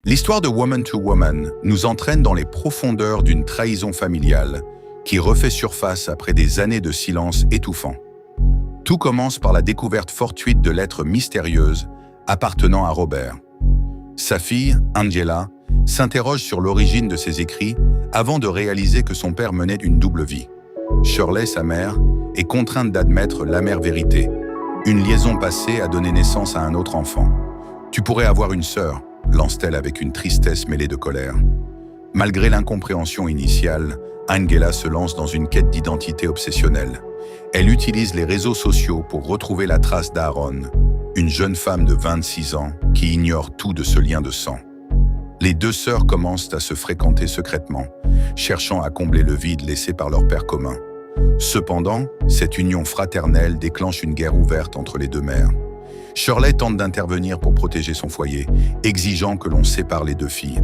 L'histoire de Woman to Woman nous entraîne dans les profondeurs d'une trahison familiale qui refait surface après des années de silence étouffant. Tout commence par la découverte fortuite de lettres mystérieuses appartenant à Robert. Sa fille, Angela, s'interroge sur l'origine de ses écrits avant de réaliser que son père menait une double vie. Shirley, sa mère, est contrainte d'admettre l'amère vérité. Une liaison passée a donné naissance à un autre enfant. « Tu pourrais avoir une sœur », lance-t-elle avec une tristesse mêlée de colère. Malgré l'incompréhension initiale, Angela se lance dans une quête d'identité obsessionnelle. Elle utilise les réseaux sociaux pour retrouver la trace d'Aaron, une jeune femme de 26 ans qui ignore tout de ce lien de sang. Les deux sœurs commencent à se fréquenter secrètement, cherchant à combler le vide laissé par leur père commun. Cependant, cette union fraternelle déclenche une guerre ouverte entre les deux mères. Shirley tente d'intervenir pour protéger son foyer, exigeant que l'on sépare les deux filles.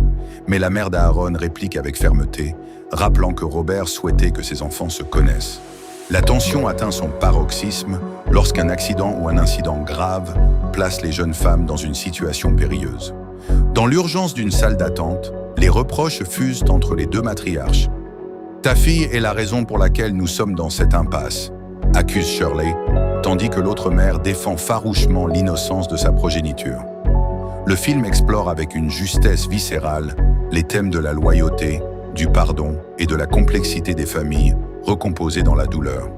Mais la mère d'Aaron réplique avec fermeté, rappelant que Robert souhaitait que ses enfants se connaissent. La tension atteint son paroxysme lorsqu'un accident ou un incident grave place les jeunes femmes dans une situation périlleuse. Dans l'urgence d'une salle d'attente, les reproches fusent entre les deux matriarches. « Ta fille est la raison pour laquelle nous sommes dans cette impasse », accuse Shirley, tandis que l'autre mère défend farouchement l'innocence de sa progéniture. Le film explore avec une justesse viscérale les thèmes de la loyauté, du pardon et de la complexité des familles recomposées dans la douleur.